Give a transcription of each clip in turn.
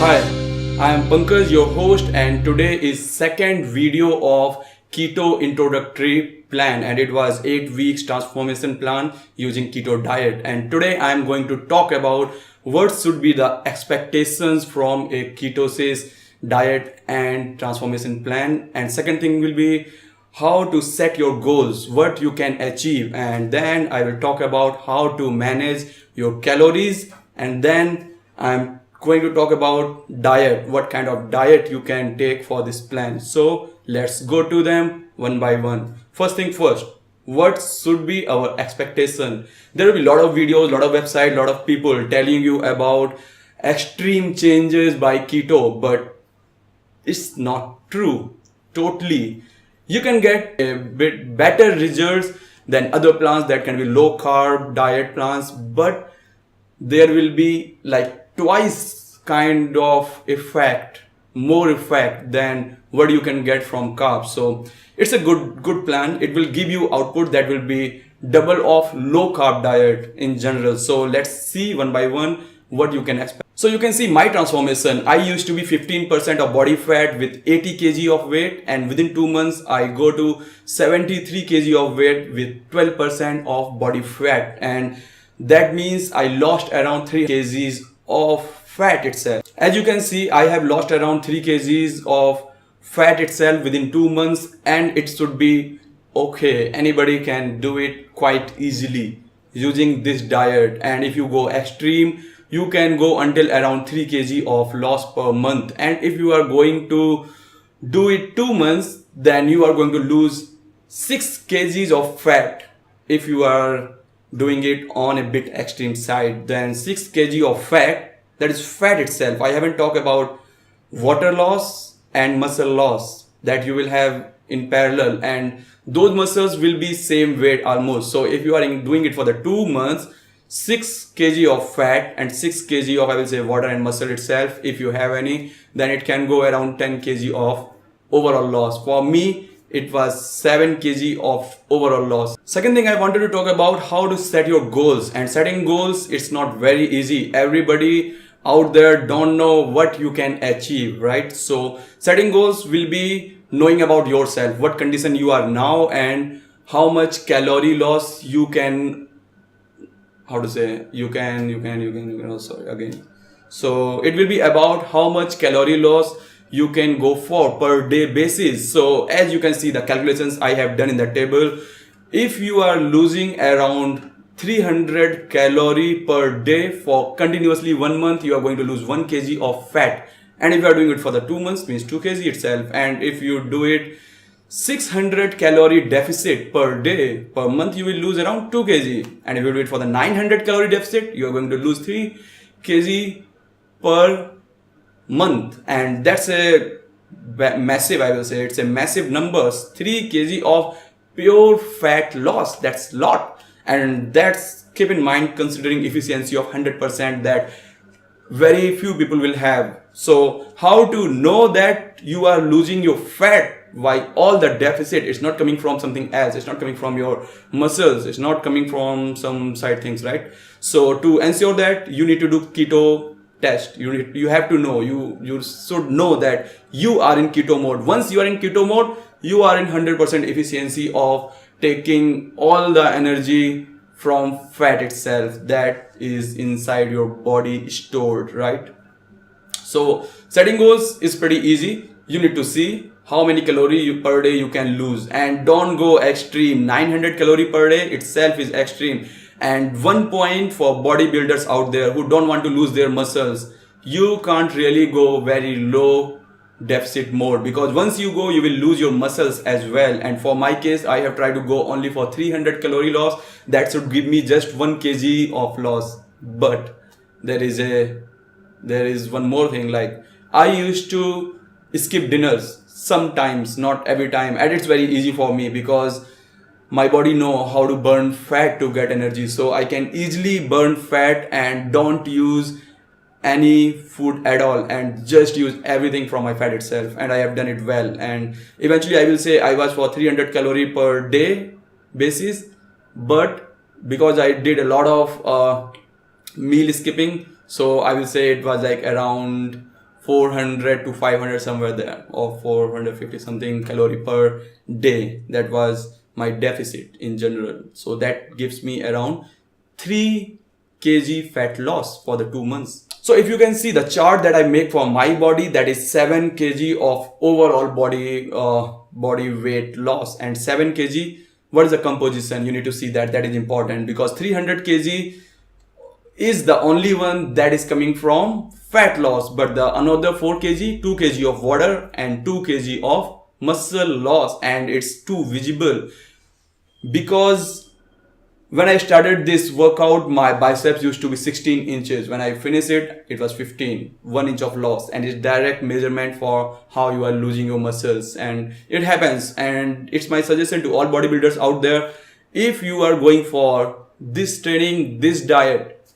Hi, I am Pankaj, your host, and today is second video of Keto Introductory Plan, and it was 8 weeks transformation plan using Keto Diet. And today I am going to talk about what should be the expectations from a ketosis diet and transformation plan. And second thing will be how to set your goals, what you can achieve, and then I will talk about how to manage your calories, and then I'm going to talk about diet, what kind of diet you can take for this plan. So let's go to them one by one. First thing first, what should be our expectation? There will be a lot of videos, lot of websites, lot of people telling you about extreme changes by keto, but it's not true totally. You can get a bit better results than other plans that can be low carb diet plans, but there will be like twice kind of effect, more effect than what you can get from carbs. So it's a good plan. It will give you output that will be double of low carb diet in general. So let's see one by one what you can expect. So you can see my transformation. I used to be 15% of body fat with 80 kg of weight, and within 2 months I go to 73 kg of weight with 12% of body fat, and that means I lost around 3 kgs of fat itself. As you can see, I have lost around 3 kgs of fat itself within 2 months, and it should be okay. Anybody can do it quite easily using this diet, and if you go extreme, you can go until around 3 kg of loss per month. And if you are going to do it 2 months, then you are going to lose 6 kgs of fat. If you are doing it on a bit extreme side, then 6 kg of fat, that is fat itself. I haven't talked about water loss and muscle loss that you will have in parallel, and those muscles will be same weight almost. So if you are doing it for the 2 months, 6 kg of fat and 6 kg of, I will say, water and muscle itself, if you have any, then it can go around 10 kg of overall loss. For me, it was 7 kg of overall loss. Second thing I wanted to talk about, how to set your goals. And setting goals, it's not very easy. Everybody out there don't know what you can achieve, right? So setting goals will be knowing about yourself, what condition you are now, and how much calorie loss you can, sorry again. So it will be about how much calorie loss you can go for per day basis. So as you can see, the calculations I have done in the table, if you are losing around 300 calorie per day for continuously 1 month, you are going to lose 1 kg of fat. And if you are doing it for the 2 months, means 2 kg itself. And if you do it 600 calorie deficit per day per month, you will lose around 2 kg. And if you do it for the 900 calorie deficit, you are going to lose 3 kg per month. And that's a massive, I will say, it's a massive numbers. 3 kg of pure fat loss, that's a lot. And that's, keep in mind, considering efficiency of 100% that very few people will have. So how to know that you are losing your fat? Why all the deficit is not coming from something else, it's not coming from your muscles, it's not coming from some side things, right? So to ensure that, you need to do keto test. You have to know, you should know that you are in keto mode. Once you are in keto mode, you are in 100% efficiency of taking all the energy from fat itself that is inside your body stored, right? So setting goals is pretty easy. You need to see how many calorie per day you can lose, and don't go extreme. 900 calorie per day itself is extreme. And one point for bodybuilders out there who don't want to lose their muscles, you can't really go very low deficit mode, because once you go, you will lose your muscles as well. And for my case, I have tried to go only for 300 calorie loss. That should give me just 1 kg of loss. But there is one more thing, like I used to skip dinners sometimes, not every time, and it's very easy for me because my body know how to burn fat to get energy. So I can easily burn fat and don't use any food at all, and just use everything from my fat itself, and I have done it well. And eventually I will say I was for 300 calorie per day basis, but because I did a lot of meal skipping, so I will say it was like around 400 to 500 somewhere there, or 450 something calorie per day. That was my deficit in general. So that gives me around 3 kg fat loss for the 2 months. So if you can see the chart that I make for my body, that is 7 kg of overall body weight loss, and 7 kg, what is the composition? You need to see that. That is important, because 300 kg is the only one that is coming from fat loss, but the another 4 kg, 2 kg of water and 2 kg of muscle loss, and it's too visible. Because when I started this workout, my biceps used to be 16 inches. When I finished it, it was 15, 1 inch of loss, and it's direct measurement for how you are losing your muscles. And it happens, and it's my suggestion to all bodybuilders out there: if you are going for this training, this diet,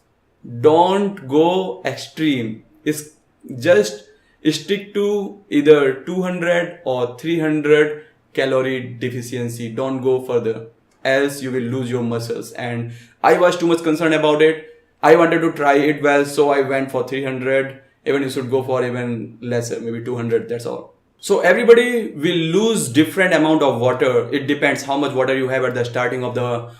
don't go extreme. It's just stick to either 200 or 300 calorie deficiency. Don't go further, else you will lose your muscles. And I was too much concerned about it. I wanted to try it well, so I went for 300. Even you should go for even lesser, maybe 200, that's all. So everybody will lose different amount of water. It depends how much water you have at the starting of the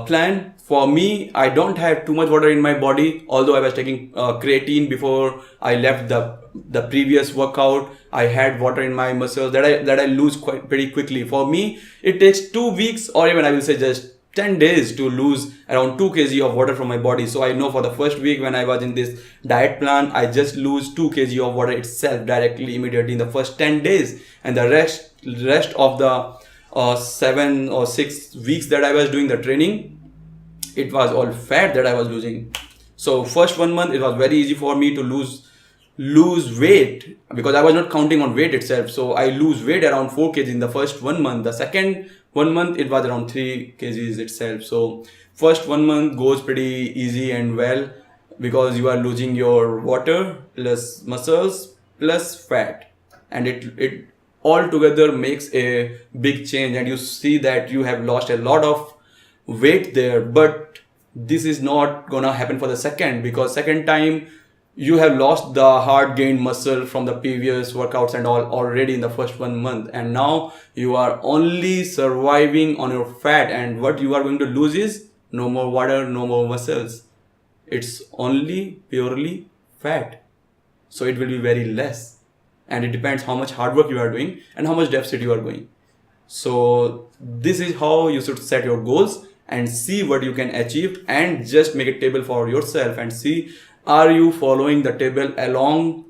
plan. For me, I don't have too much water in my body, although I was taking creatine before I left the previous workout. I had water in my muscles that I lose pretty quickly. For me, it takes 2 weeks, or even I will say just 10 days to lose around 2 kg of water from my body. So I know for the first week when I was in this diet plan, I just lose 2 kg of water itself directly, immediately in the first 10 days. And the rest of the 7 or 6 weeks that I was doing the training, it was all fat that I was losing. So first 1 month, it was very easy for me to lose weight, because I was not counting on weight itself. So I lose weight around 4 kg in the first 1 month. The second 1 month, it was around 3 kgs itself. So first 1 month goes pretty easy and well, because you are losing your water plus muscles plus fat, and it all together makes a big change. And you see that you have lost a lot of weight there. But this is not gonna happen for the second, because second time you have lost the hard gained muscle from the previous workouts and all already in the first 1 month, and now you are only surviving on your fat, and what you are going to lose is no more water, no more muscles. It's only purely fat. So it will be very less, and it depends how much hard work you are doing and how much deficit you are going. So this is how you should set your goals and see what you can achieve, and just make a table for yourself and see, are you following the table along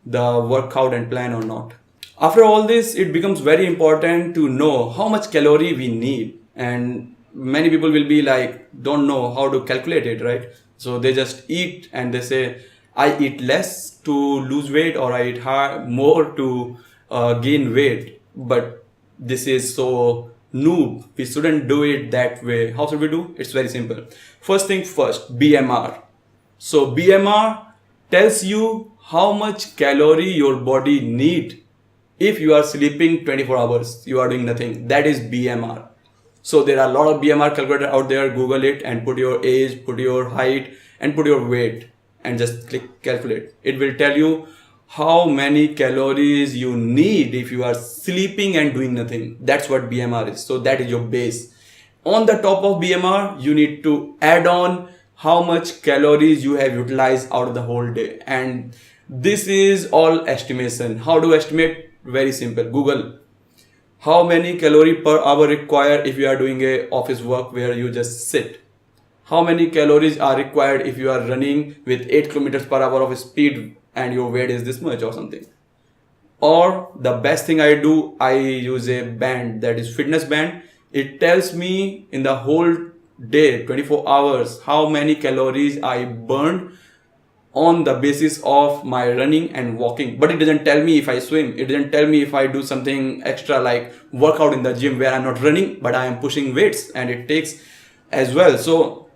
the workout and plan or not. After all this, it becomes very important to know how much calorie we need. And many people will be like, don't know how to calculate it, right? So they just eat and they say, I eat less to lose weight, or I eat more to gain weight. But this is so noob. We shouldn't do it that way. How should we do? It's very simple. First thing first, BMR. So BMR tells you how much calorie your body need. If you are sleeping 24 hours, you are doing nothing. That is BMR. So there are a lot of BMR calculator out there. Google it and put your age, put your height, and put your weight, and just click calculate. It will tell you how many calories you need if you are sleeping and doing nothing. That's what BMR is. So that is your base. On the top of BMR, you need to add on how much calories you have utilized out of the whole day. And this is all estimation. How to estimate? Very simple. Google how many calorie per hour required if you are doing a office work where you just sit. How many calories are required if you are running with 8 kilometers per hour of speed and your weight is this much or something. Or the best thing I do, I use a band, that is fitness band. It tells me in the whole day, 24 hours, how many calories I burned on the basis of my running and walking. But it doesn't tell me if I swim. It doesn't tell me if I do something extra like workout in the gym where I'm not running, but I am pushing weights, and it takes as well. So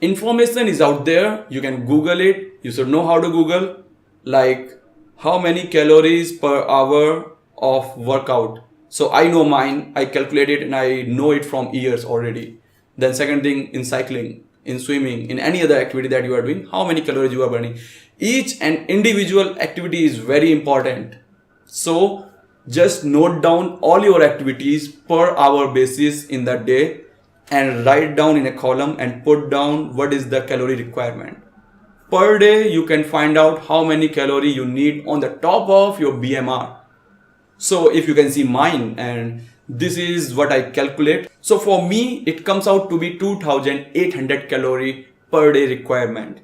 information is out there. You can Google it. You should know how to Google, like how many calories per hour of workout. So I know mine, I calculate it, and I know it from years already. Then second thing, in cycling. in swimming, in any other activity that you are doing, how many calories you are burning. Each and individual activity is very important. So just note down all your activities per hour basis in the day and write down in a column and put down what is the calorie requirement. Per day, you can find out how many calories you need on the top of your BMR. So if you can see mine, and this is what I calculate. So for me, it comes out to be 2800 calorie per day requirement.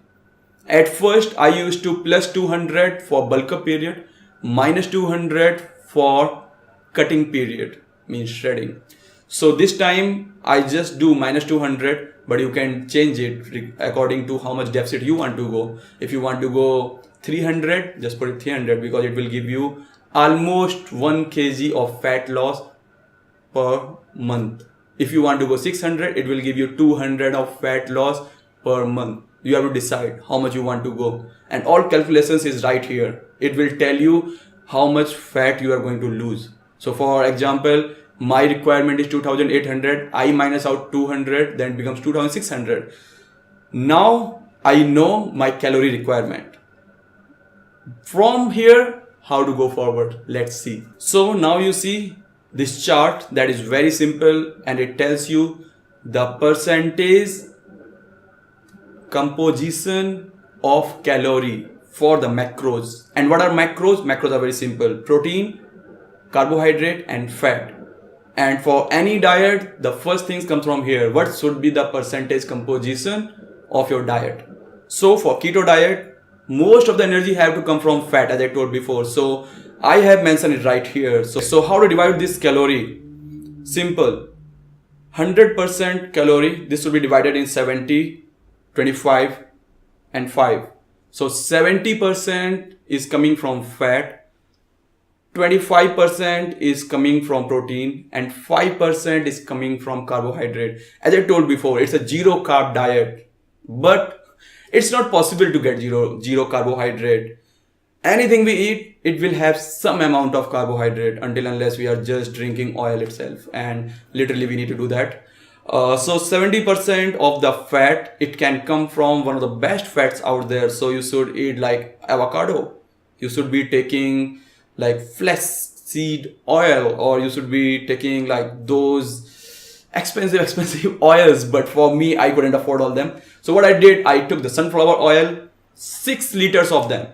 At first, I used to plus 200 for bulk up period, minus 200 for cutting period, means shredding. So this time I just do minus 200, but you can change it according to how much deficit you want to go. If you want to go 300, just put it 300 because it will give you almost 1 kg of fat loss per month. If you want to go 600, it will give you 200 of fat loss per month. You have to decide how much you want to go, and all calculations is right here. It will tell you how much fat you are going to lose. So for example, my requirement is 2800, I minus out 200, then it becomes 2600. Now I know my calorie requirement. From here, how to go forward, let's see. So now you see this chart that is very simple, and it tells you the percentage composition of calorie for the macros. And what are macros? Macros are very simple: protein, carbohydrate and fat. And for any diet, the first things come from here. What should be the percentage composition of your diet? So for keto diet, most of the energy have to come from fat, as I told before. So I have mentioned it right here. So how to divide this calorie? Simple. 100% calorie, this will be divided in 70, 25 and 5. So 70% is coming from fat, 25% is coming from protein, and 5% is coming from carbohydrate. As I told before, it's a zero carb diet, but it's not possible to get zero carbohydrate. Anything we eat, it will have some amount of carbohydrate until unless we are just drinking oil itself, and literally we need to do that. So 70% of the fat, it can come from one of the best fats out there. So you should eat like avocado. You should be taking like flaxseed oil, or you should be taking like those expensive oils. But for me, I couldn't afford all them. So what I did, I took the sunflower oil, 6 liters of them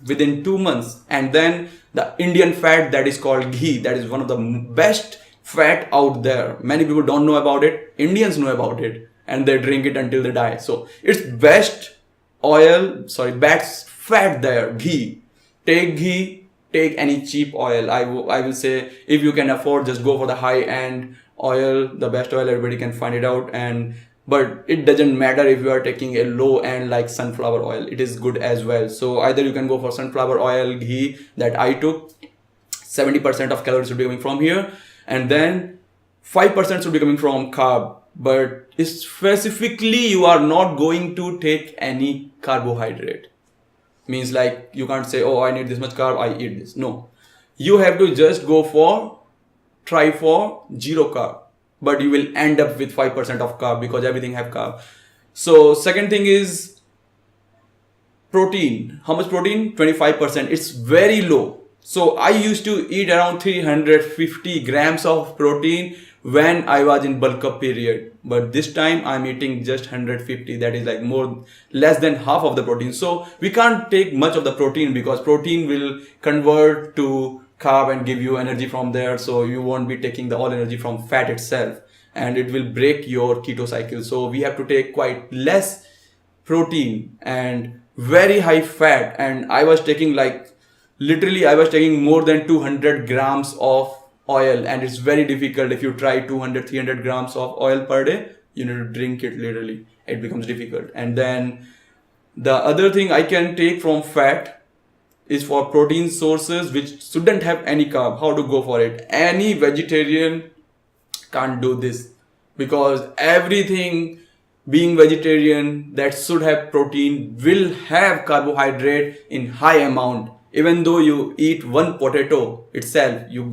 within 2 months. And then the Indian fat that is called ghee, that is one of the best fat out there. Many people don't know about it. Indians know about it and they drink it until they die. So it's best best fat there, ghee. Take ghee, take any cheap oil. I will say, if you can afford, just go for the high end oil, the best oil, everybody can find it out. But it doesn't matter if you are taking a low end like sunflower oil, it is good as well. So either you can go for sunflower oil, ghee that I took. 70% of calories should be coming from here, and then 5% should be coming from carb. But specifically, you are not going to take any carbohydrate. Means like you can't say, oh, I need this much carb, I eat this. No, you have to just try for zero carb, but you will end up with 5% of carb because everything have carb. So second thing is protein. How much protein? 25%. It's very low. So I used to eat around 350 grams of protein when I was in bulk up period, but this time I'm eating just 150. That is like less than half of the protein. So we can't take much of the protein because protein will convert to carb and give you energy from there. So you won't be taking the all energy from fat itself, and it will break your keto cycle. So we have to take quite less protein and very high fat. And I was taking more than 200 grams of oil, and it's very difficult. If you try 200-300 grams of oil per day, you need to drink it literally. It becomes difficult. And then the other thing I can take from fat is for protein sources which shouldn't have any carb. How to go for it? Any vegetarian can't do this, because everything being vegetarian that should have protein will have carbohydrate in high amount. Even though you eat one potato itself, you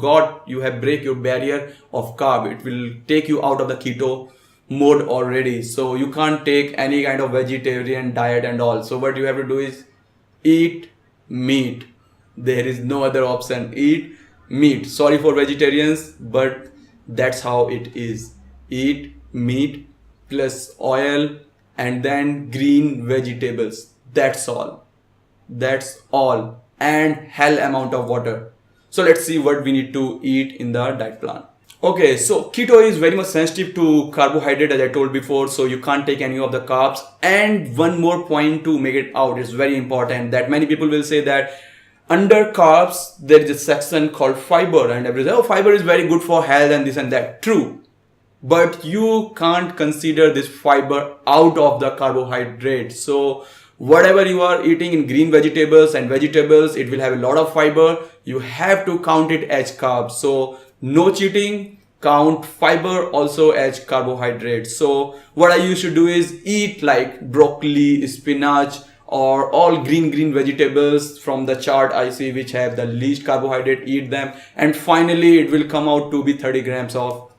have break your barrier of carb. It will take you out of the keto mode already, so you can't take any kind of vegetarian diet and all. So what you have to do is eat meat. There is no other option. Eat meat. Sorry for vegetarians, but that's how it is. Eat meat plus oil and then green vegetables. That's all. That's all. And hell amount of water. So let's see what we need to eat in the diet plan. Okay, so keto is very much sensitive to carbohydrate, as I told before, so you can't take any of the carbs. And one more point to make it out is very important, that many people will say that under carbs there is a section called fiber, and everyone says, oh, fiber is very good for health and this and that. True, but you can't consider this fiber out of the carbohydrate. So whatever you are eating in green vegetables and vegetables, it will have a lot of fiber. You have to count it as carbs. So no cheating, count fiber also as carbohydrates. So what I used to do is eat like broccoli, spinach, or all green vegetables from the chart I see which have the least carbohydrate, eat them, and finally it will come out to be 30 grams of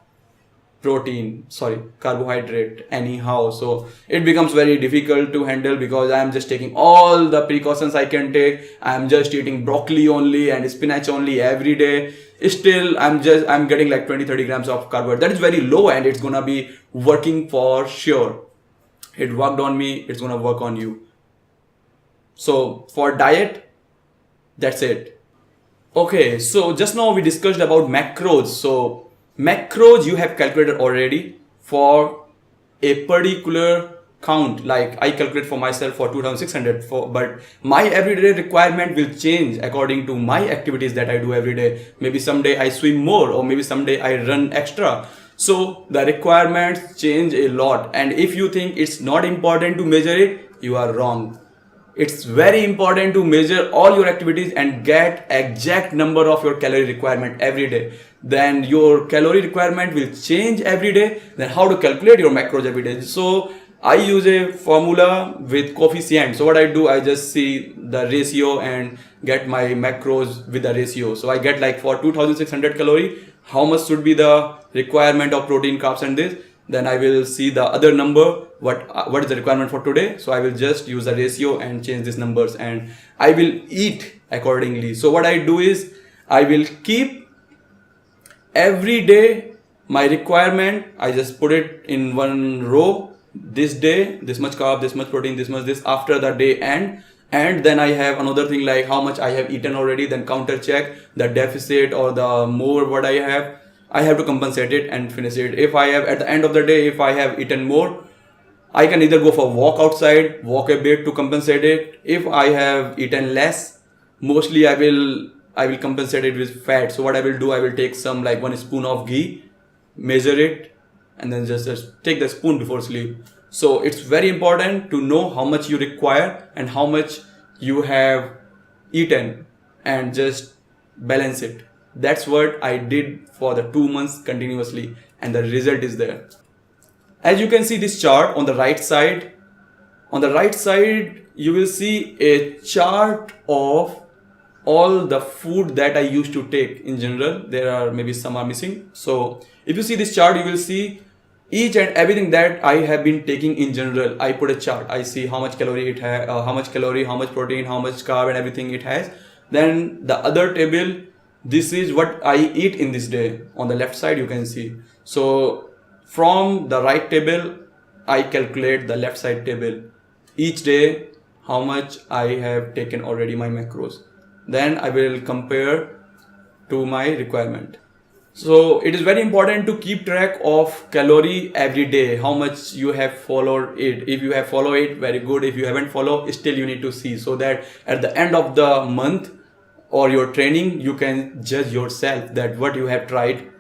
carbohydrate anyhow. So it becomes very difficult to handle because I am just taking all the precautions I can take. I am just eating broccoli only and spinach only every day. Still I'm getting like 20-30 grams of carbohydrate. That is very low, and it's gonna be working for sure. It worked on me, it's gonna work on you. So for diet, that's it. Okay, so just now we discussed about macros. So macros you have calculated already for a particular count. Like I calculate for myself for 2600, but my everyday requirement will change according to my activities that I do every day. Maybe someday I swim more, or maybe someday I run extra. So the requirements change a lot, and if you think it's not important to measure it, you are wrong. It's very important to measure all your activities and get exact number of your calorie requirement every day. Then your calorie requirement will change every day. Then how to calculate your macros every day? So I use a formula with coefficient. So what I do, I just see the ratio and get my macros with the ratio. So I get like for 2600 calorie, how much should be the requirement of protein, carbs and this. Then I will see the other number, what is the requirement for today. So I will just use the ratio and change these numbers, and I will eat accordingly. So what I do is I will keep every day my requirement. I just put it in one row. This day, this much carb, this much protein, this much this after the day end. And then I have another thing like how much I have eaten already, then counter check the deficit or the more what I have to compensate it and finish it. If I have at the end of the day, if I have eaten more, I can either go for a walk outside, walk a bit to compensate it. If I have eaten less, mostly I will compensate it with fat. So what I will do, I will take some like 1 spoon of ghee, measure it, and then just take the spoon before sleep. So it's very important to know how much you require and how much you have eaten, and just balance it. That's what I did for the 2 months continuously, and the result is there. As you can see this chart on the right side, you will see a chart of all the food that I used to take in general. There are maybe some are missing. So if you see this chart, you will see each and everything that I have been taking in general. I put a chart. I see how much calorie it has, how much protein, how much carb and everything it has. Then the other table, this is what I eat in this day. On the left side you can see. So from the right table, I calculate the left side table. Each day how much I have taken already, my macros. Then I will compare to my requirement. So it is very important to keep track of calorie every day, how much you have followed it. If you have followed it, very good. If you haven't followed, still you need to see, so that at the end of the month or your training, you can judge yourself that what you have tried,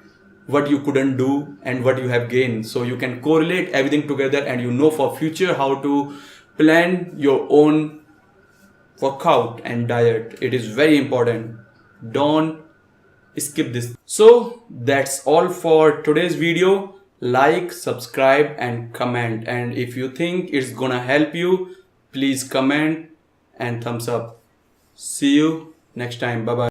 what you couldn't do, and what you have gained. So you can correlate everything together, and you know for future how to plan your own workout and diet. It is very important. Don't skip this. So that's all for today's video. Like, subscribe and comment, and if you think it's gonna help you, please comment and thumbs up. See you next time. Bye bye.